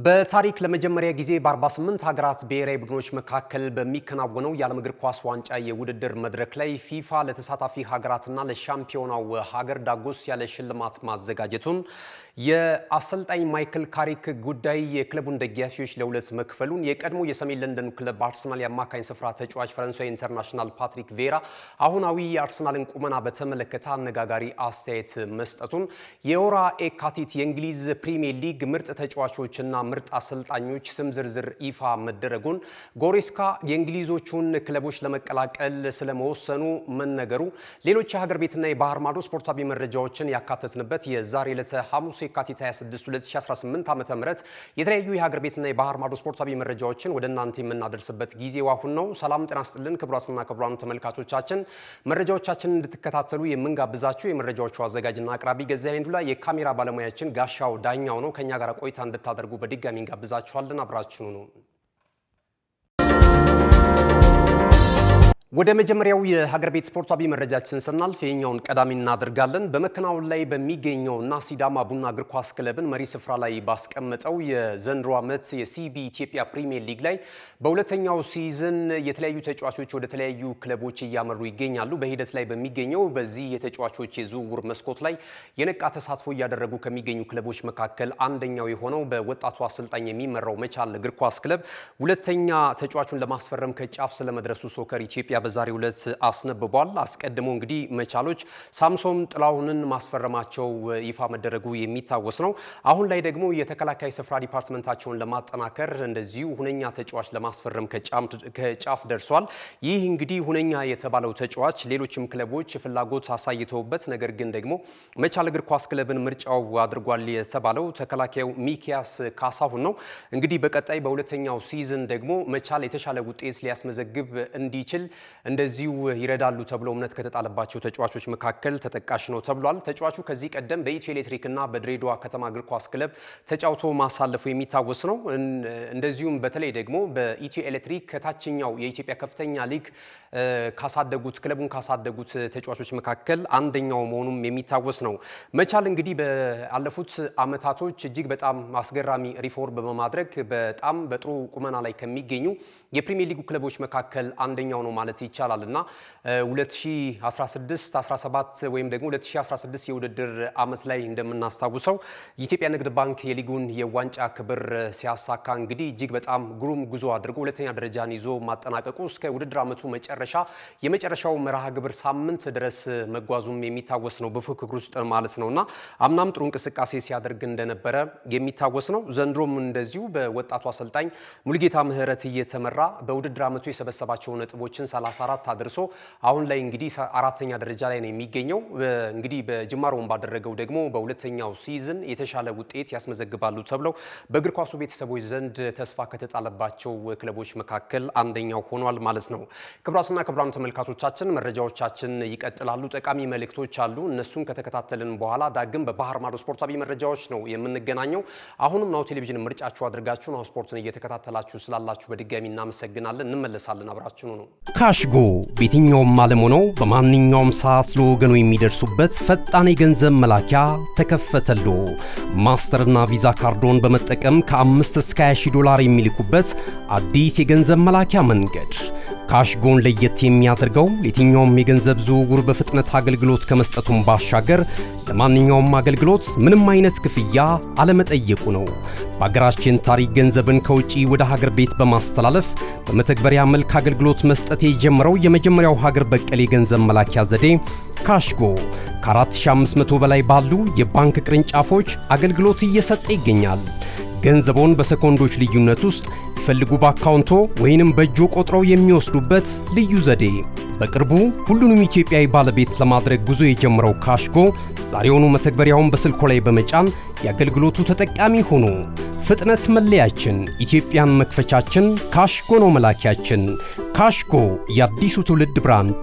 በታሪክ ለመጀመሪያ ጊዜ በ48 ሀገራት ብሔራዊ ቡድኖች መካከል በሚከናወነው የዓለም እግር ኳስ ዋንጫ የውድድር መድረክ ላይ ፊፋ ለተሳታፊ ሀገራትና ለሻምፒዮናው ሀገር ዳጎስ ያለ ሽልማት ማዘጋጀቱን የአሰልጣኝ ማይክል ካሪክ ጉዳይ የክለቡን ደጋፊዎች ለሁለት መክፈሉን የቀድሞ የሰሜን ለንደኑ ክለብ አርሰናል የአማካኝ ስፍራ ተጫዋች ፈረንሳዊ ኢንተርናሽናል ፓትሪክ ቬራ አሁናዊ የአርሰናልን ቁመና በተመለከተ አነጋጋሪ አስተያየት መስጠቱን የወራ የካቲት የእንግሊዝ ፕሪሚየር ሊግ ምርጥ ተጫዋቾችና ምርጥ አሰልጣኞች ስም ዝርዝር ይፋ መደረጉን ጎሬስካ የእንግሊዞቹን ክለቦች ለመቀላቀል ስለመወሰኑ መነገሩ ሌሎች የሀገር ቤትና የባህር ማዶ ስፖርታዊ መረጃዎችን ያካተትንበት የዛሬ ዕለተ ሐሙስ የካቲት 26 2018 ዓ.ም የተለያዩ የሀገር ቤትና የባህር ማዶ ስፖርታዊ መረጃዎችን ወደ እናንተ የምናደርስበት ጊዜው አሁን ነው። ሰላም ጤና ይስጥልን ክቡራትና ክቡራን ተመልካቾቻችን፣ መረጃዎቻችንን እንድትከታተሉ የምንጋብዛችሁ የመረጃዎቹ አዘጋጅና አቅራቢ ገዛኸኝ ዱላ፣ የካሜራ ባለሙያችን ጋሻው ዳኛው ነው። ከኛ ጋር ቆይታ እንድታደርጉ በድጋሚ እንጋብዛችኋለን። አብራችሁኑ ነው። ወደ መጀመሪያው የሀገር ቤት ስፖርታዊ መረጃችን ስናልፍ የኛውን ቀዳሚ እናደርጋለን። በመከናወን ላይ በሚገኘውና ሲዳማ ቡና እግር ኳስ ክለብን መሪ ስፍራ ላይ ባስቀመጠው የዘንድሮ ዓመት የሲቢ ኢትዮጵያ ፕሪሚየር ሊግ ላይ በሁለተኛው ሲዝን የተለያዩ ተጫዋቾች ወደ ተለያዩ ክለቦች እያመሩ ይገኛሉ። በሂደት ላይ በሚገኘው በዚህ የተጫዋቾች የዝውውር መስኮት ላይ የነቃ ተሳትፎ እያደረጉ ከሚገኙ ክለቦች መካከል አንደኛው የሆነው በወጣቱ አሰልጣኝ የሚመራው መቻል እግር ኳስ ክለብ ሁለተኛ ተጫዋቹን ለማስፈረም ከጫፍ ስለመድረሱ ሶከር ኢትዮጵያ በዛሬው ዕለት አስነብቧል። አስቀድሞ እንግዲህ መቻሎች ሳምሶን ጥላሁንን ማስፈረማቸው ይፋ መደረጉ የሚታወስ ነው። አሁን ላይ ደግሞ የተከላካይ ስፍራ ዲፓርትመንታቸውን ለማጠናከር እንደዚሁ ሁነኛ ተጫዋች ለማስፈረም ከጫፍ ደርሷል። ይህ እንግዲህ ሁነኛ የተባለው ተጫዋች ሌሎችም ክለቦች ፍላጎት አሳይተውበት ነገር ግን ደግሞ መቻል እግር ኳስ ክለብን ምርጫው አድርጓል የተባለው ተከላካዩ ሚኪያስ ካሳሁን ነው። እንግዲህ በቀጣይ በሁለተኛው ሲዝን ደግሞ መቻል የተሻለ ውጤት ሊያስመዘግብ እንዲችል እንደዚሁ ይረዳሉ ተብሎ እምነት ከተጣለባቸው ተጫዋቾች መካከል ተጠቃሽ ነው ተብሏል። ተጫዋቹ ከዚህ ቀደም በኢትዮ ኤሌክትሪክ እና በድሬዳዋ ከተማ እግር ኳስ ክለብ ተጫውቶ ማሳለፉ የሚታወስ ነው። እንደዚሁም በተለይ ደግሞ በኢትዮ ኤሌክትሪክ ከታችኛው የኢትዮጵያ ከፍተኛ ሊግ ክለቡን ካሳደጉት ተጫዋቾች መካከል አንደኛው መሆኑም የሚታወስ ነው። መቻል እንግዲህ በአለፉት አመታቶች እጅግ በጣም አስገራሚ ሪፎርም በማድረግ በጣም በጥሩ ቁመና ላይ ከሚገኙ የፕሪሚየር ሊጉ ክለቦች መካከል አንደኛው ነው ማለት ይቻላል እና 2016-17 ወይም ደግሞ 2016 የውድድር ዓመት ላይ እንደምናስታውሰው የኢትዮጵያ ንግድ ባንክ የሊጉን የዋንጫ ክብር ሲያሳካ እንግዲህ እጅግ በጣም ግሩም ጉዞ አድርጎ ሁለተኛ ደረጃን ይዞ ማጠናቀቁ እስከ ውድድር ዓመቱ የመጨረሻው መርሃ ግብር ሳምንት ድረስ መጓዙም የሚታወስ ነው በፉክክር ውስጥ ማለት ነውና አምናም ጥሩ እንቅስቃሴ ሲያደርግ እንደነበረ የሚታወስ ነው። ዘንድሮም እንደዚሁ በወጣቱ አሰልጣኝ ሙሉጌታ ምህረት እየተመራ በውድድር ዓመቱ የሰበሰባቸው ነጥቦችን 34 አድርሶ አሁን ላይ እንግዲህ አራተኛ ደረጃ ላይ ነው የሚገኘው። እንግዲህ በጅማሮውን ባደረገው ደግሞ በሁለተኛው ሲዝን የተሻለ ውጤት ያስመዘግባሉ ተብለው በእግር ኳሱ ቤተሰቦች ዘንድ ተስፋ ከተጣለባቸው ክለቦች መካከል አንደኛው ሆኗል ማለት ነው። ክቡራትና ክቡራን ተመልካቾቻችን መረጃዎቻችን ይቀጥላሉ። ጠቃሚ መልእክቶች አሉ። እነሱን ከተከታተልን በኋላ ዳግም በባህር ማዶ ስፖርታዊ መረጃዎች ነው የምንገናኘው። አሁንም ናሁ ቴሌቪዥን ምርጫችሁ አድርጋችሁ ናሁ ስፖርትን እየተከታተላችሁ ስላላችሁ በድጋሚ እናመሰግናለን። እንመለሳለን። አብራችሁ ነው። ካሽጎ በየትኛውም ዓለም ሆነው በማንኛውም ሰዓት ለወገኑ የሚደርሱበት ፈጣን የገንዘብ መላኪያ ተከፈተሎ። ማስተርና ቪዛ ካርዶን በመጠቀም ከ5 እስከ 20 ዶላር የሚልኩበት አዲስ የገንዘብ መላኪያ መንገድ። ካሽጎን ለየት የሚያደርገው የትኛውም የገንዘብ ዝውውር በፍጥነት አገልግሎት ከመስጠቱም ባሻገር ለማንኛውም አገልግሎት ምንም አይነት ክፍያ አለመጠየቁ ነው። በሀገራችን ታሪክ ገንዘብን ከውጪ ወደ ሀገር ቤት በማስተላለፍ በመተግበሪያ መልክ አገልግሎት መስጠት የጀመረው የመጀመሪያው ሀገር በቀል የገንዘብ መላኪያ ዘዴ ካሽጎ ከ4500 በላይ ባሉ የባንክ ቅርንጫፎች አገልግሎት እየሰጠ ይገኛል። ገንዘቦን በሰኮንዶች ልዩነት ውስጥ ይፈልጉ በአካውንቶ ወይንም በእጆ ቆጥረው የሚወስዱበት ልዩ ዘዴ። በቅርቡ ሁሉንም ኢትዮጵያዊ ባለቤት ለማድረግ ጉዞ የጀመረው ካሽጎ ዛሬውኑ መተግበሪያውን በስልኮ ላይ በመጫን የአገልግሎቱ ተጠቃሚ ሆኑ። ፍጥነት መለያችን፣ ኢትዮጵያን መክፈቻችን፣ ካሽጎ ነው መላኪያችን። ካሽጎ የአዲሱ ትውልድ ብራንድ።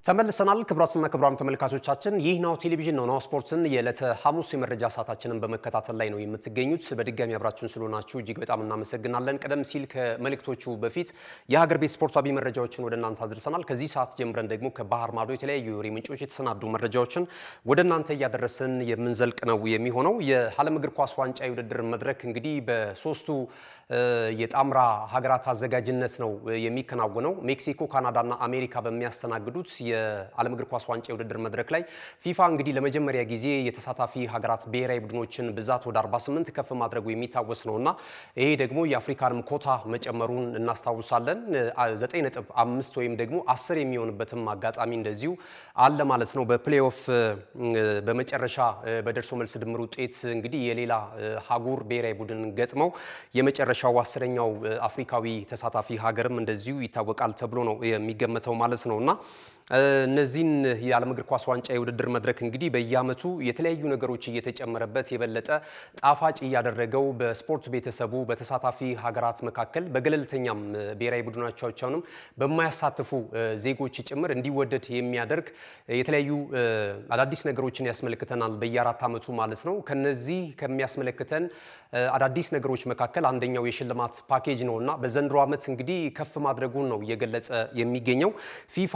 ተመልሰናል። ክቡራትና ክቡራን ተመልካቾቻችን ይህ ናሁ ቴሌቪዥን ነው። ናሁ ስፖርትን የዕለተ ሐሙስ የመረጃ ሰዓታችንን በመከታተል ላይ ነው የምትገኙት። በድጋሚ አብራችሁን ስለሆናችሁ እጅግ በጣም እናመሰግናለን። ቀደም ሲል ከመልእክቶቹ በፊት የሀገር ቤት ስፖርታዊ መረጃዎችን ወደ እናንተ አድርሰናል። ከዚህ ሰዓት ጀምረን ደግሞ ከባህር ማዶ የተለያዩ የወሬ ምንጮች የተሰናዱ መረጃዎችን ወደ እናንተ እያደረስን የምንዘልቅ ነው የሚሆነው። የዓለም እግር ኳስ ዋንጫ የውድድር መድረክ እንግዲህ በሶስቱ የጣምራ ሀገራት አዘጋጅነት ነው የሚከናወነው። ሜክሲኮ፣ ካናዳና አሜሪካ በሚያስተናግዱት የዓለም እግር ኳስ ዋንጫ የውድድር መድረክ ላይ ፊፋ እንግዲህ ለመጀመሪያ ጊዜ የተሳታፊ ሀገራት ብሔራዊ ቡድኖችን ብዛት ወደ 48 ከፍ ማድረጉ የሚታወስ ነውና ይሄ ደግሞ የአፍሪካንም ኮታ መጨመሩን እናስታውሳለን። 9.5 ወይም ደግሞ 10 የሚሆንበትም አጋጣሚ እንደዚሁ አለ ማለት ነው። በፕሌይኦፍ በመጨረሻ በደርሶ መልስ ድምር ውጤት እንግዲህ የሌላ ሀጉር ብሔራዊ ቡድን ገጥመው የመጨረሻው 10ኛው አፍሪካዊ ተሳታፊ ሀገርም እንደዚሁ ይታወቃል ተብሎ ነው የሚገመተው ማለት ነውና እነዚህን የዓለም እግር ኳስ ዋንጫ የውድድር መድረክ እንግዲህ በየዓመቱ የተለያዩ ነገሮች እየተጨመረበት የበለጠ ጣፋጭ እያደረገው በስፖርት ቤተሰቡ በተሳታፊ ሀገራት መካከል በገለልተኛም ብሔራዊ ቡድኖቻቸውንም በማያሳትፉ ዜጎች ጭምር እንዲወደድ የሚያደርግ የተለያዩ አዳዲስ ነገሮችን ያስመለክተናል በየአራት ዓመቱ ማለት ነው። ከነዚህ ከሚያስመለክተን አዳዲስ ነገሮች መካከል አንደኛው የሽልማት ፓኬጅ ነውና በዘንድሮ ዓመት እንግዲህ ከፍ ማድረጉን ነው እየገለጸ የሚገኘው ፊፋ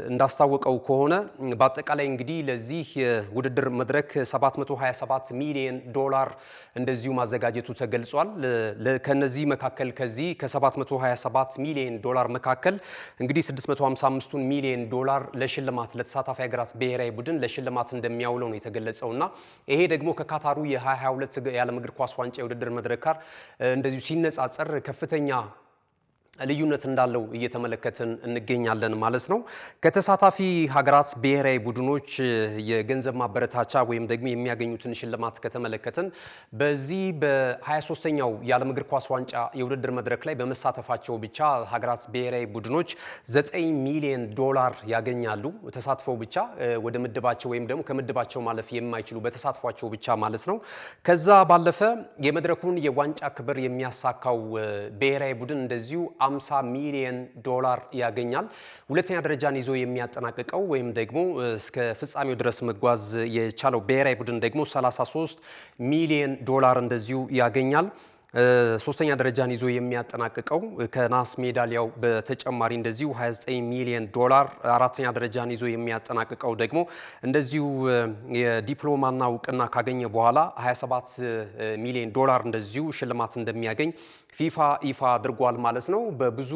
እንዳስታወቀው ከሆነ በአጠቃላይ እንግዲህ ለዚህ የውድድር መድረክ 727 ሚሊዮን ዶላር እንደዚሁ ማዘጋጀቱ ተገልጿል። ከነዚህ መካከል ከዚህ ከ727 ሚሊዮን ዶላር መካከል እንግዲህ 655 ሚሊዮን ዶላር ለሽልማት ለተሳታፊ ሀገራት ብሔራዊ ቡድን ለሽልማት እንደሚያውለው ነው የተገለጸውና ይሄ ደግሞ ከካታሩ የ2022 የዓለም እግር ኳስ ዋንጫ የውድድር መድረክ ጋር እንደዚሁ ሲነጻጸር ከፍተኛ ልዩነት እንዳለው እየተመለከትን እንገኛለን ማለት ነው። ከተሳታፊ ሀገራት ብሔራዊ ቡድኖች የገንዘብ ማበረታቻ ወይም ደግሞ የሚያገኙትን ሽልማት ከተመለከትን በዚህ በ23ኛው የዓለም እግር ኳስ ዋንጫ የውድድር መድረክ ላይ በመሳተፋቸው ብቻ ሀገራት ብሔራዊ ቡድኖች 9 ሚሊዮን ዶላር ያገኛሉ። ተሳትፈው ብቻ ወደ ምድባቸው ወይም ደግሞ ከምድባቸው ማለፍ የማይችሉ በተሳትፏቸው ብቻ ማለት ነው። ከዛ ባለፈ የመድረኩን የዋንጫ ክብር የሚያሳካው ብሔራዊ ቡድን እንደዚሁ 50 ሚሊዮን ዶላር ያገኛል። ሁለተኛ ደረጃን ይዞ የሚያጠናቅቀው ወይም ደግሞ እስከ ፍጻሜው ድረስ መጓዝ የቻለው ብሔራዊ ቡድን ደግሞ 33 ሚሊዮን ዶላር እንደዚሁ ያገኛል። ሶስተኛ ደረጃን ይዞ የሚያጠናቅቀው ከናስ ሜዳሊያው በተጨማሪ እንደዚሁ 29 ሚሊዮን ዶላር፣ አራተኛ ደረጃን ይዞ የሚያጠናቅቀው ደግሞ እንደዚሁ የዲፕሎማና እውቅና ካገኘ በኋላ 27 ሚሊዮን ዶላር እንደዚሁ ሽልማት እንደሚያገኝ ፊፋ ይፋ አድርጓል ማለት ነው። በብዙ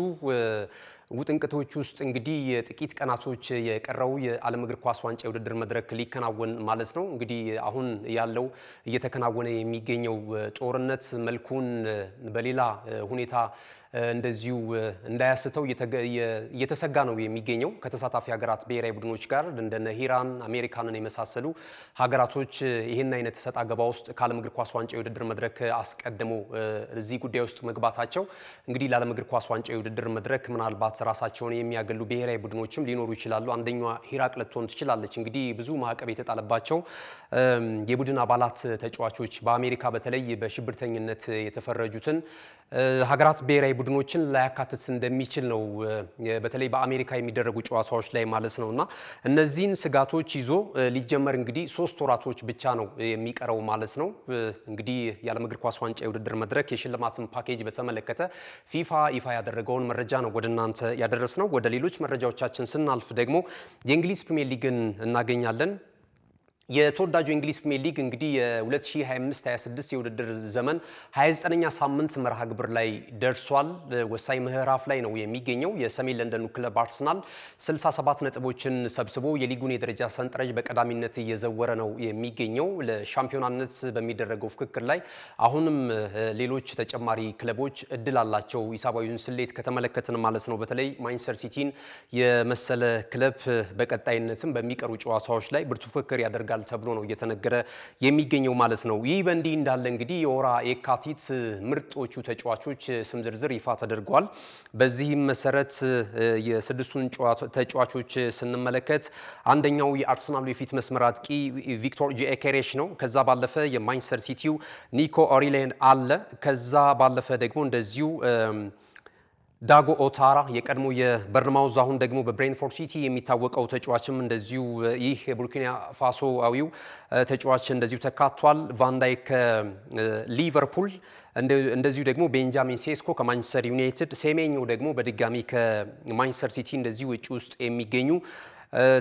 ውጥንቅቶች ውስጥ እንግዲህ የጥቂት ቀናቶች የቀረው የዓለም እግር ኳስ ዋንጫ የውድድር መድረክ ሊከናወን ማለት ነው። እንግዲህ አሁን ያለው እየተከናወነ የሚገኘው ጦርነት መልኩን በሌላ ሁኔታ እንደዚሁ እንዳያስተው እየተሰጋ ነው የሚገኘው። ከተሳታፊ ሀገራት ብሔራዊ ቡድኖች ጋር እንደነ ኢራን፣ አሜሪካንን የመሳሰሉ ሀገራቶች ይህን አይነት ሰጣ ገባ ውስጥ ከዓለም እግር ኳስ ዋንጫ የውድድር መድረክ አስቀድሞ እዚህ ጉዳይ ውስጥ መግባታቸው እንግዲህ ለዓለም እግር ኳስ ዋንጫ የውድድር መድረክ ምናልባት ራሳቸውን የሚያገሉ ብሔራዊ ቡድኖችም ሊኖሩ ይችላሉ። አንደኛዋ ኢራቅ ልትሆን ትችላለች። እንግዲህ ብዙ ማዕቀብ የተጣለባቸው የቡድን አባላት ተጫዋቾች በአሜሪካ በተለይ በሽብርተኝነት የተፈረጁትን ሀገራት ብሔራዊ ቡድኖችን ላያካትት እንደሚችል ነው በተለይ በአሜሪካ የሚደረጉ ጨዋታዎች ላይ ማለት ነውና እነዚህን ስጋቶች ይዞ ሊጀመር እንግዲህ 3 ወራቶች ብቻ ነው የሚቀረው ማለት ነው። እንግዲህ የዓለም እግር ኳስ ዋንጫ የውድድር መድረክ የሽልማትን ፓኬጅ በተመለከተ ፊፋ ይፋ ያደረገውን መረጃ ነው ወደ እናንተ ያደረስነው። ወደ ሌሎች መረጃዎቻችን ስናልፍ ደግሞ የእንግሊዝ ፕሪሚየር ሊግን እናገኛለን። የተወዳጁ የእንግሊዝ ፕሪሚየር ሊግ እንግዲህ የ2025-26 የውድድር ዘመን 29ኛ ሳምንት መርሃ ግብር ላይ ደርሷል። ወሳኝ ምዕራፍ ላይ ነው የሚገኘው። የሰሜን ለንደኑ ክለብ አርሰናል 67 ነጥቦችን ሰብስቦ የሊጉን የደረጃ ሰንጠረዥ በቀዳሚነት እየዘወረ ነው የሚገኘው። ለሻምፒዮናነት በሚደረገው ፍክክር ላይ አሁንም ሌሎች ተጨማሪ ክለቦች እድል አላቸው። ሂሳባዊውን ስሌት ከተመለከትን ማለት ነው። በተለይ ማንቸስተር ሲቲን የመሰለ ክለብ በቀጣይነትም በሚቀሩ ጨዋታዎች ላይ ብርቱ ፍክክር ያደርጋል ተብሎ ነው እየተነገረ የሚገኘው ማለት ነው። ይህ በእንዲህ እንዳለ እንግዲህ የወራ የካቲት ምርጦቹ ተጫዋቾች ስም ዝርዝር ይፋ ተደርጓል። በዚህም መሰረት የስድስቱን ተጫዋቾች ስንመለከት አንደኛው የአርሰናሉ የፊት መስመር አጥቂ ቪክቶር ጂኬሬሽ ነው። ከዛ ባለፈ የማንቸስተር ሲቲው ኒኮ ኦሪሌን አለ። ከዛ ባለፈ ደግሞ እንደዚሁ ዳጎ ኦታራ የቀድሞ የበርንማውዝ አሁን ደግሞ በብሬንፎርድ ሲቲ የሚታወቀው ተጫዋችም እንደዚሁ ይህ የቡርኪና ፋሶዊው ተጫዋች እንደዚሁ ተካቷል። ቫንዳይክ ከሊቨርፑል እንደዚሁ ደግሞ ቤንጃሚን ሴስኮ ከማንቸስተር ዩናይትድ፣ ሴሜኞ ደግሞ በድጋሚ ከማንቸስተር ሲቲ እንደዚሁ እጩ ውስጥ የሚገኙ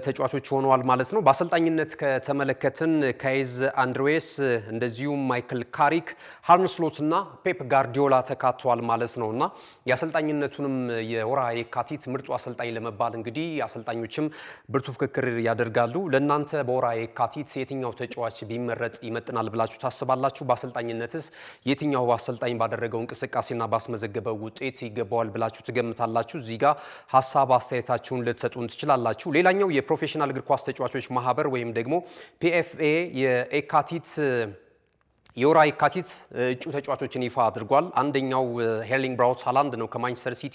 ተጫዋቾች ሆነዋል ማለት ነው። በአሰልጣኝነት ከተመለከትን ካይዝ አንድሬስ እንደዚሁም ማይክል ካሪክ፣ ሃርነ ስሎት እና ፔፕ ጋርዲዮላ ተካተዋል ማለት ነው እና የአሰልጣኝነቱንም የወርሃ የካቲት ምርጡ አሰልጣኝ ለመባል እንግዲህ አሰልጣኞችም ብርቱ ፍክክር ያደርጋሉ። ለእናንተ በወርሃ የካቲት የትኛው ተጫዋች ቢመረጥ ይመጥናል ብላችሁ ታስባላችሁ? በአሰልጣኝነትስ የትኛው አሰልጣኝ ባደረገው እንቅስቃሴና ባስመዘገበው ውጤት ይገባዋል ብላችሁ ትገምታላችሁ? እዚህ ጋር ሀሳብ አስተያየታችሁን ልትሰጡን ትችላላችሁ። ሌላኛው የፕሮፌሽናል እግር ኳስ ተጫዋቾች ማህበር ወይም ደግሞ ፒኤፍኤ የካቲት የወርሃ የካቲት እጩ ተጫዋቾችን ይፋ አድርጓል። አንደኛው ሄርሊንግ ብራውት ሃላንድ ነው ከማንቸስተር ሲቲ፣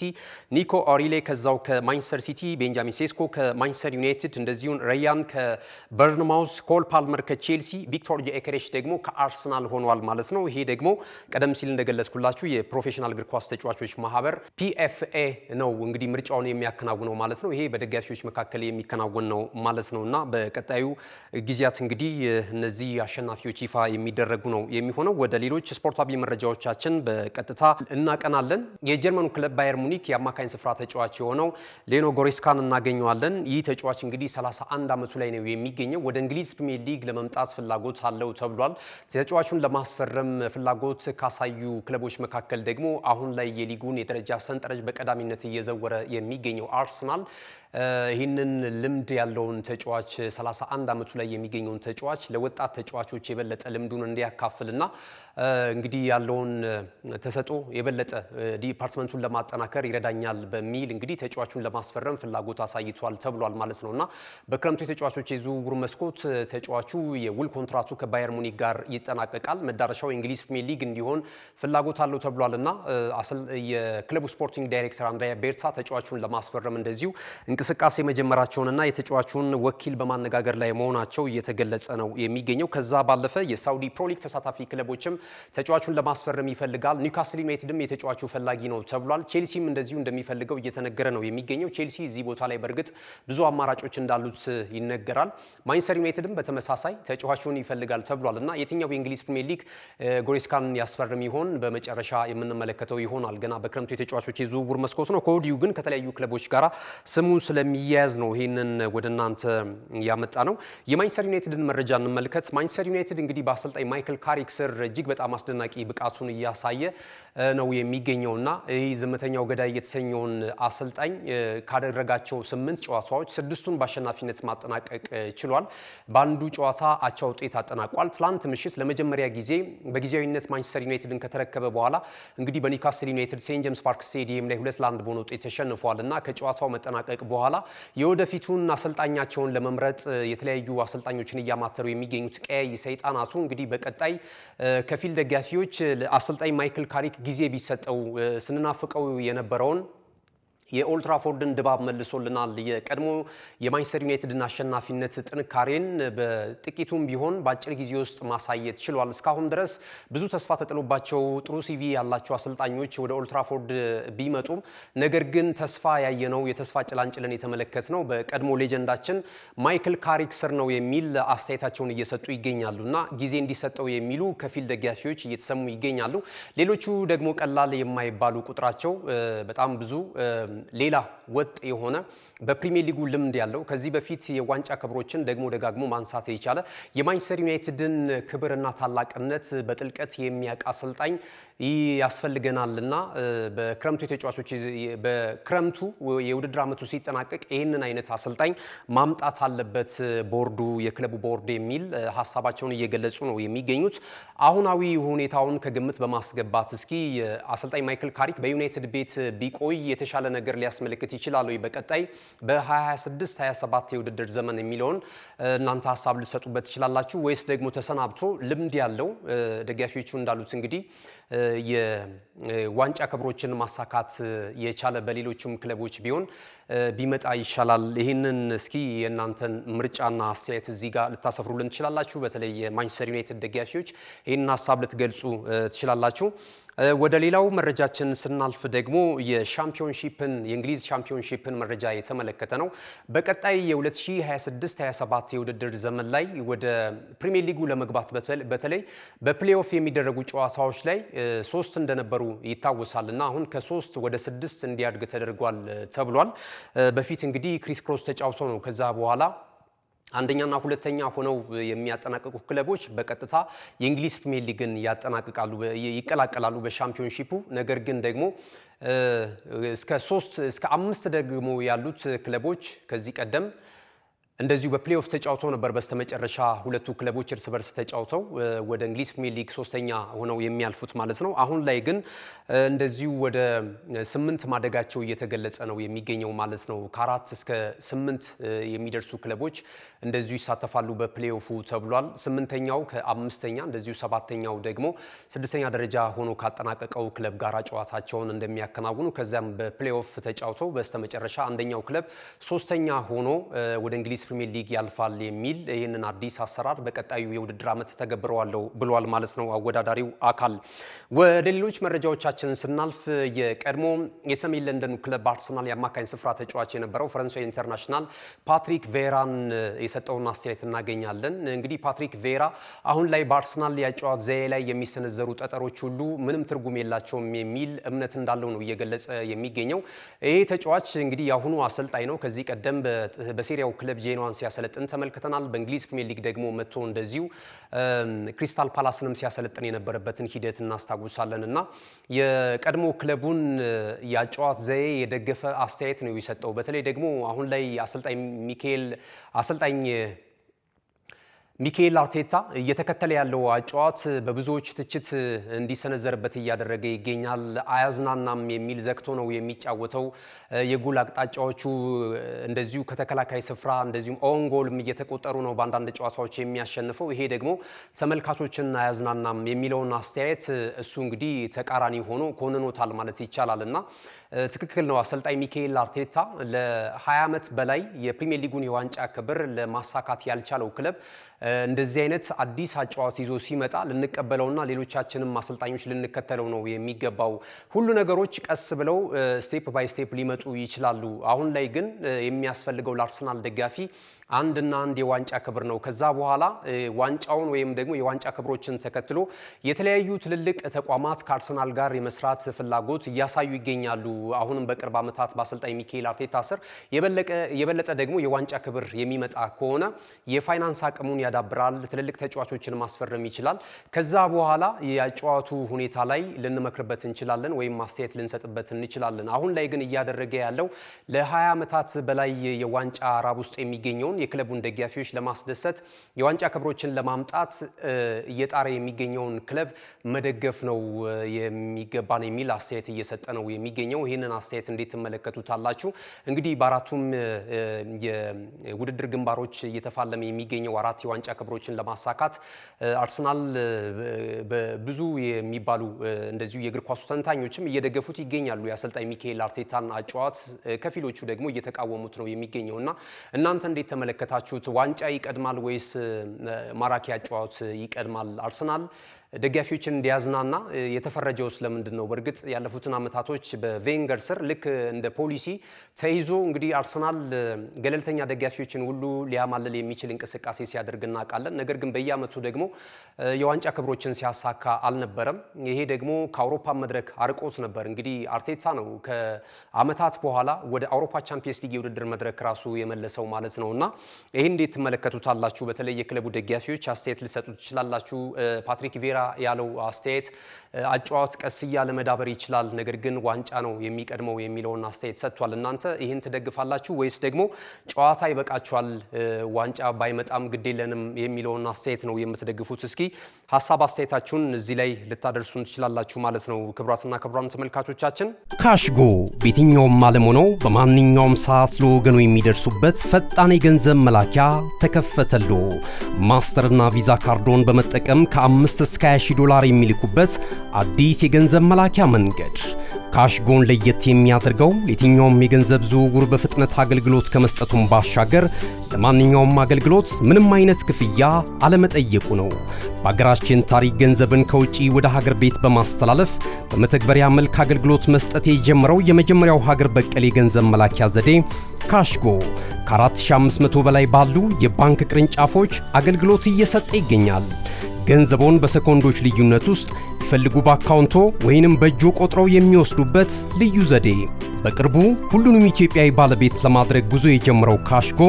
ኒኮ ኦሪሌ ከዛው ከማንቸስተር ሲቲ፣ ቤንጃሚን ሴስኮ ከማንቸስተር ዩናይትድ፣ እንደዚሁም ረያን ከበርንማውዝ፣ ኮል ፓልመር ከቼልሲ፣ ቪክቶር ጊዮኬሬሽ ደግሞ ከአርሰናል ሆኗል ማለት ነው። ይሄ ደግሞ ቀደም ሲል እንደገለጽኩላችሁ የፕሮፌሽናል እግር ኳስ ተጫዋቾች ማህበር ፒኤፍኤ ነው እንግዲህ ምርጫውን የሚያከናውነው ማለት ነው። ይሄ በደጋፊዎች መካከል የሚከናወን ነው ማለት ነው እና በቀጣዩ ጊዜያት እንግዲህ እነዚህ አሸናፊዎች ይፋ የሚደረጉ ነው የሚሆነው። ወደ ሌሎች ስፖርታዊ መረጃዎቻችን በቀጥታ እናቀናለን። የጀርመኑ ክለብ ባየር ሙኒክ የአማካኝ ስፍራ ተጫዋች የሆነው ሌኖ ጎሬስካን እናገኘዋለን። ይህ ተጫዋች እንግዲህ 31 ዓመቱ ላይ ነው የሚገኘው። ወደ እንግሊዝ ፕሪሚየር ሊግ ለመምጣት ፍላጎት አለው ተብሏል። ተጫዋቹን ለማስፈረም ፍላጎት ካሳዩ ክለቦች መካከል ደግሞ አሁን ላይ የሊጉን የደረጃ ሰንጠረዥ በቀዳሚነት እየዘወረ የሚገኘው አርሰናል ይህንን ልምድ ያለውን ተጫዋች 31 ዓመቱ ላይ የሚገኘውን ተጫዋች ለወጣት ተጫዋቾች የበለጠ ልምዱን እንዲያካፍልና እንግዲህ ያለውን ተሰጥኦ የበለጠ ዲፓርትመንቱን ለማጠናከር ይረዳኛል በሚል እንግዲህ ተጫዋቹን ለማስፈረም ፍላጎት አሳይቷል ተብሏል ማለት ነውና በክረምቱ የተጫዋቾች የዝውውር መስኮት ተጫዋቹ የውል ኮንትራቱ ከባየር ሙኒክ ጋር ይጠናቀቃል። መዳረሻው የእንግሊዝ ፕሪሚየር ሊግ እንዲሆን ፍላጎት አለው ተብሏልና የክለቡ ስፖርቲንግ ዳይሬክተር አንድሪያ ቤርሳ ተጫዋቹን ለማስፈረም እንደዚሁ እንቅስቃሴ መጀመራቸውንና የተጫዋቹን ወኪል በማነጋገር ላይ መሆናቸው እየተገለጸ ነው የሚገኘው። ከዛ ባለፈ የሳውዲ ፕሮ ሊግ ተሳታፊ ክለቦችም ተጫዋቹን ለማስፈረም ይፈልጋል። ኒውካስል ዩናይትድም የተጫዋቹ ፈላጊ ነው ተብሏል። ቼልሲም እንደዚሁ እንደሚፈልገው እየተነገረ ነው የሚገኘው። ቼልሲ እዚህ ቦታ ላይ በእርግጥ ብዙ አማራጮች እንዳሉት ይነገራል። ማንቸስተር ዩናይትድም በተመሳሳይ ተጫዋቹን ይፈልጋል ተብሏል እና የትኛው የእንግሊዝ ፕሪሚየር ሊግ ጎሬስካን ያስፈርም ይሆን በመጨረሻ የምንመለከተው ይሆናል። ገና በክረምቱ የተጫዋቾች የዝውውር መስኮት ነው። ከወዲሁ ግን ከተለያዩ ክለቦች ጋር ስሙ ስለሚያያዝ ነው ይሄንን ወደ እናንተ ያመጣ ነው። የማንቸስተር ዩናይትድን መረጃ እንመልከት። ማንቸስተር ዩናይትድ እንግዲህ በአሰልጣኝ ማይክል ካሪክ ስር እጅግ በጣም አስደናቂ ብቃቱን እያሳየ ነው የሚገኘውና ይህ ዝምተኛው ገዳይ የተሰኘውን አሰልጣኝ ካደረጋቸው 8 ጨዋታዎች 6ቱን በአሸናፊነት ማጠናቀቅ ችሏል። በአንዱ ጨዋታ አቻ ውጤት አጠናቋል። ትላንት ምሽት ለመጀመሪያ ጊዜ በጊዜያዊነት ማንቸስተር ዩናይትድን ከተረከበ በኋላ እንግዲህ በኒውካስል ዩናይትድ ሴንት ጄምስ ፓርክ ስቴዲየም ላይ 2-1 በሆነ ውጤት ተሸንፏልና ከጨዋታው መጠናቀቅ በኋላ የወደፊቱን አሰልጣኛቸውን ለመምረጥ የተለያዩ አሰልጣኞችን እያማተሩ የሚገኙት ቀያይ ሰይጣናቱ እንግዲህ በቀጣይ ከፊል ደጋፊዎች አሰልጣኝ ማይክል ካሪክ ጊዜ ቢሰጠው ስንናፍቀው የነበረውን የኦልትራፎርድን ድባብ መልሶልናል። የቀድሞ የማንቸስተር ዩናይትድን አሸናፊነት ጥንካሬን በጥቂቱም ቢሆን በአጭር ጊዜ ውስጥ ማሳየት ችሏል። እስካሁን ድረስ ብዙ ተስፋ ተጥሎባቸው ጥሩ ሲቪ ያላቸው አሰልጣኞች ወደ ኦልትራፎርድ ቢመጡም ነገር ግን ተስፋ ያየነው የተስፋ ጭላንጭልን የተመለከትነው በቀድሞ ሌጀንዳችን ማይክል ካሪክ ስር ነው የሚል አስተያየታቸውን እየሰጡ ይገኛሉ እና ጊዜ እንዲሰጠው የሚሉ ከፊል ደጋፊዎች እየተሰሙ ይገኛሉ። ሌሎቹ ደግሞ ቀላል የማይባሉ ቁጥራቸው በጣም ብዙ ሌላ ወጥ የሆነ በፕሪሚየር ሊጉ ልምድ ያለው ከዚህ በፊት የዋንጫ ክብሮችን ደግሞ ደጋግሞ ማንሳት የቻለ የማንቸስተር ዩናይትድን ክብርና ታላቅነት በጥልቀት የሚያውቅ አሰልጣኝ ያስፈልገናልና በክረምቱ የተጫዋቾች በክረምቱ የውድድር ዓመቱ ሲጠናቀቅ ይህንን አይነት አሰልጣኝ ማምጣት አለበት ቦርዱ የክለቡ ቦርድ የሚል ሀሳባቸውን እየገለጹ ነው የሚገኙት። አሁናዊ ሁኔታውን ከግምት በማስገባት እስኪ አሰልጣኝ ማይክል ካሪክ በዩናይትድ ቤት ቢቆይ የተሻለ ነገር ሊያስመለክት ይችላል ወይ በቀጣይ በ2026-27 የውድድር ዘመን የሚለውን እናንተ ሀሳብ ልትሰጡበት ትችላላችሁ ወይስ ደግሞ ተሰናብቶ ልምድ ያለው ደጋፊዎቹ እንዳሉት እንግዲህ የዋንጫ ክብሮችን ማሳካት የቻለ በሌሎችም ክለቦች ቢሆን ቢመጣ ይሻላል? ይህንን እስኪ የእናንተን ምርጫና አስተያየት እዚህ ጋር ልታሰፍሩልን ትችላላችሁ። በተለይ የማንቸስተር ዩናይትድ ደጋፊዎች ይህንን ሀሳብ ልትገልጹ ትችላላችሁ። ወደ ሌላው መረጃችን ስናልፍ ደግሞ የእንግሊዝ ሻምፒዮንሺፕን መረጃ የተመለከተ ነው። በቀጣይ የ2026-27 የውድድር ዘመን ላይ ወደ ፕሪሚየር ሊጉ ለመግባት በተለይ በፕሌይኦፍ የሚደረጉ ጨዋታዎች ላይ 3 እንደነበሩ ይታወሳል እና አሁን ከ3 ወደ 6 እንዲያድግ ተደርጓል ተብሏል። በፊት እንግዲህ ክሪስ ክሮስ ተጫውተው ነው ከዛ በኋላ አንደኛና ሁለተኛ ሆነው የሚያጠናቅቁ ክለቦች በቀጥታ የእንግሊዝ ፕሪሚየር ሊግን ይቀላቀላሉ በሻምፒዮንሺፑ። ነገር ግን ደግሞ እስከ 5 ደግሞ ያሉት ክለቦች ከዚህ ቀደም እንደዚሁ በፕሌይኦፍ ተጫውተው ነበር። በስተመጨረሻ ሁለቱ ክለቦች እርስ በርስ ተጫውተው ወደ እንግሊዝ ፕሪሚየር ሊግ 3ኛ ሆነው የሚያልፉት ማለት ነው። አሁን ላይ ግን እንደዚሁ ወደ 8 ማደጋቸው እየተገለጸ ነው የሚገኘው ማለት ነው። ከ4 እስከ 8 የሚደርሱ ክለቦች እንደዚሁ ይሳተፋሉ በፕሌይኦፉ ተብሏል። 8ኛው ከ5ኛ እንደዚሁ 7ኛው ደግሞ 6ኛ ደረጃ ሆኖ ካጠናቀቀው ክለብ ጋር ጨዋታቸውን እንደሚያከናውኑ ከዚያም በፕሌይኦፍ ተጫውተው በስተመጨረሻ አንደኛው ክለብ 3ኛ ሆኖ ወደ እንግሊዝ ፕሪሚየር ሊግ ያልፋል የሚል ይህንን አዲስ አሰራር በቀጣዩ የውድድር ዓመት ተገብረዋለሁ ብሏል ማለት ነው አወዳዳሪው አካል። ወደ ሌሎች መረጃዎቻችን ስናልፍ የቀድሞ የሰሜን ለንደኑ ክለብ አርሰናል የአማካኝ ስፍራ ተጫዋች የነበረው ፈረንሳዊ ኢንተርናሽናል ፓትሪክ ቬራን የሰጠውን አስተያየት እናገኛለን። እንግዲህ ፓትሪክ ቬራ አሁን ላይ በአርሰናል ያጨዋወት ዘዬ ላይ የሚሰነዘሩ ጠጠሮች ሁሉ ምንም ትርጉም የላቸውም የሚል እምነት እንዳለው ነው እየገለጸ የሚገኘው። ይሄ ተጫዋች እንግዲህ የአሁኑ አሰልጣኝ ነው። ከዚህ ቀደም በሴሪያው ክለብ ጄኖዋን ሲያሰለጥን ተመልክተናል። በእንግሊዝ ፕሪሚየር ሊግ ደግሞ መጥቶ እንደዚሁ ክሪስታል ፓላስንም ሲያሰለጥን የነበረበት ሂደት እናስታውሳለን እና የቀድሞ ክለቡን ያጨዋወት ዘዬ የደገፈ አስተያየት ነው የሰጠው። በተለይ ደግሞ አሁን ላይ አሰልጣኝ ሚኬል አርቴታ እየተከተለ ያለው አጨዋወት በብዙዎች ትችት እንዲሰነዘርበት እያደረገ ይገኛል። አያዝናናም የሚል ዘግቶ ነው የሚጫወተው። የጎል አቅጣጫዎቹ እንደዚሁ ከተከላካይ ስፍራ እንደዚሁም ኦን ጎልም እየተቆጠሩ ነው በአንዳንድ ጨዋታዎች የሚያሸንፈው። ይሄ ደግሞ ተመልካቾችን አያዝናናም የሚለውን አስተያየት እሱ እንግዲህ ተቃራኒ ሆኖ ኮንኖታል ማለት ይቻላል እና ትክክል ነው። አሰልጣኝ ሚኬል አርቴታ ለ20 ዓመት በላይ የፕሪሚየር ሊጉን የዋንጫ ክብር ለማሳካት ያልቻለው ክለብ እንደዚህ አይነት አዲስ አጨዋወት ይዞ ሲመጣ ልንቀበለውና ሌሎቻችንም አሰልጣኞች ልንከተለው ነው የሚገባው። ሁሉ ነገሮች ቀስ ብለው ስቴፕ ባይ ስቴፕ ሊመጡ ይችላሉ። አሁን ላይ ግን የሚያስፈልገው ለአርሰናል ደጋፊ አንድና አንድ የዋንጫ ክብር ነው። ከዛ በኋላ ዋንጫውን ወይም ደግሞ የዋንጫ ክብሮችን ተከትሎ የተለያዩ ትልልቅ ተቋማት ከአርሰናል ጋር የመስራት ፍላጎት እያሳዩ ይገኛሉ። አሁንም በቅርብ ዓመታት በአሰልጣኝ ሚኬል አርቴታ ስር የበለጠ ደግሞ የዋንጫ ክብር የሚመጣ ከሆነ የፋይናንስ አቅሙን ያዳብራል፣ ትልልቅ ተጫዋቾችን ማስፈረም ይችላል። ከዛ በኋላ የጨዋቱ ሁኔታ ላይ ልንመክርበት እንችላለን ወይም ማስተያየት ልንሰጥበት እንችላለን። አሁን ላይ ግን እያደረገ ያለው ለ20 ዓመታት በላይ የዋንጫ ራብ ውስጥ የሚገኘውን የክለቡን ደጋፊዎች ለማስደሰት የዋንጫ ክብሮችን ለማምጣት እየጣረ የሚገኘውን ክለብ መደገፍ ነው የሚገባን የሚል አስተያየት እየሰጠ ነው የሚገኘው። ይህንን አስተያየት እንዴት ትመለከቱታላችሁ? እንግዲህ በአራቱም የውድድር ግንባሮች እየተፋለመ የሚገኘው 4 የዋንጫ ክብሮችን ለማሳካት አርሰናል ብዙ የሚባሉ እንደዚሁ የእግር ኳሱ ተንታኞችም እየደገፉት ይገኛሉ የአሰልጣኝ ሚኬል አርቴታን አጨዋወት። ከፊሎቹ ደግሞ እየተቃወሙት ነው የሚገኘውና እናንተ እንዴት ተመለከታችሁት? ዋንጫ ይቀድማል ወይስ ማራኪ አጨዋወት ይቀድማል? አርሰናል ደጋፊዎችን እንዲያዝናና የተፈረጀው ስለምንድን ነው? በእርግጥ ያለፉትን ዓመታቶች በቬንገር ስር ልክ እንደ ፖሊሲ ተይዞ እንግዲህ አርሰናል ገለልተኛ ደጋፊዎችን ሁሉ ሊያማልል የሚችል እንቅስቃሴ ሲያደርግ እናውቃለን። ነገር ግን በየዓመቱ ደግሞ የዋንጫ ክብሮችን ሲያሳካ አልነበረም። ይሄ ደግሞ ከአውሮፓ መድረክ አርቆት ነበር። እንግዲህ አርቴታ ነው ከዓመታት በኋላ ወደ አውሮፓ ቻምፒየንስ ሊግ የውድድር መድረክ ራሱ የመለሰው ማለት ነው እና ይህ እንዴት ትመለከቱታላችሁ? በተለይ የክለቡ ደጋፊዎች አስተያየት ሊሰጡ ትችላላችሁ። ፓትሪክ ቬራ ያለው አስተያየት አጨዋወት ቀስ እያለ መዳበር ይችላል፣ ነገር ግን ዋንጫ ነው የሚቀድመው የሚለውን አስተያየት ሰጥቷል። እናንተ ይህን ትደግፋላችሁ ወይስ ደግሞ ጨዋታ ይበቃችኋል፣ ዋንጫ ባይመጣም ግድ የለንም የሚለውን አስተያየት ነው የምትደግፉት? እስኪ ሀሳብ አስተያየታችሁን እዚህ ላይ ልታደርሱን ትችላላችሁ ማለት ነው። ክቡራትና ክቡራን ተመልካቾቻችን ካሽጎ በየትኛውም ዓለም ሆነው በማንኛውም ሰዓት ለወገኑ የሚደርሱበት ፈጣን የገንዘብ መላኪያ ተከፈተሎ። ማስተርና ቪዛ ካርዶን በመጠቀም ከ5 እስከ $20,000 የሚልኩበት አዲስ የገንዘብ መላኪያ መንገድ። ካሽጎን ለየት የሚያደርገው የትኛውም የገንዘብ ዝውውር በፍጥነት አገልግሎት ከመስጠቱም ባሻገር ለማንኛውም አገልግሎት ምንም አይነት ክፍያ አለመጠየቁ ነው። በሀገራችን ታሪክ ገንዘብን ከውጪ ወደ ሀገር ቤት በማስተላለፍ በመተግበሪያ መልክ አገልግሎት መስጠት የጀመረው የመጀመሪያው ሀገር በቀል የገንዘብ መላኪያ ዘዴ ካሽጎ ከ4500 በላይ ባሉ የባንክ ቅርንጫፎች አገልግሎት እየሰጠ ይገኛል። ገንዘቦን በሰኮንዶች ልዩነት ውስጥ ይፈልጉ በአካውንቶ ወይንም በእጆ ቆጥረው የሚወስዱበት ልዩ ዘዴ። በቅርቡ ሁሉንም ኢትዮጵያዊ ባለቤት ለማድረግ ጉዞ የጀመረው ካሽጎ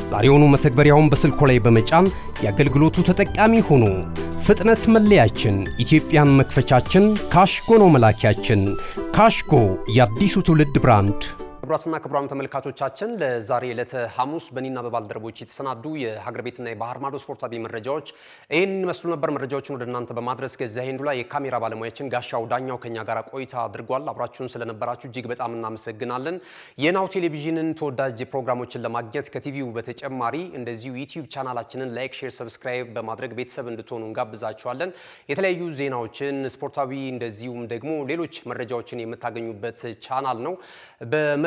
ዛሬውኑ መተግበሪያውን በስልኮ ላይ በመጫን የአገልግሎቱ ተጠቃሚ ሆኑ። ፍጥነት መለያችን፣ ኢትዮጵያን መክፈቻችን፣ ካሽጎ ነው መላኪያችን። ካሽጎ የአዲሱ ትውልድ ብራንድ። ክቡራትና ክቡራን ተመልካቾቻችን ለዛሬ ዕለተ ሐሙስ በእኔና በባልደረቦች የተሰናዱ የሀገር ቤትና የባህር ማዶ ስፖርታዊ መረጃዎች ይህን ይመስሉ ነበር። መረጃዎችን ወደ እናንተ በማድረስ ገዛ ሄንዱላ የካሜራ ባለሙያችን ጋሻው ዳኛው ከኛ ጋር ቆይታ አድርጓል። አብራችሁን ስለነበራችሁ እጅግ በጣም እናመሰግናለን። የናሁ ቴሌቪዥንን ተወዳጅ ፕሮግራሞችን ለማግኘት ከቲቪው በተጨማሪ እንደዚሁ ዩቲዩብ ቻናላችንን ላይክ፣ ሼር፣ ሰብስክራይብ በማድረግ ቤተሰብ እንድትሆኑ እንጋብዛችኋለን። የተለያዩ ዜናዎችን ስፖርታዊ እንደዚሁም ደግሞ ሌሎች መረጃዎችን የምታገኙበት ቻናል ነው።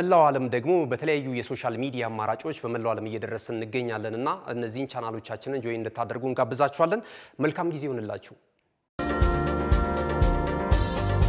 በመላው ዓለም ደግሞ በተለያዩ የሶሻል ሚዲያ አማራጮች በመላው ዓለም እየደረስን እንገኛለንና እነዚህን ቻናሎቻችንን ጆይን እንድታደርጉ እንጋብዛችኋለን። መልካም ጊዜ ይሁንላችሁ።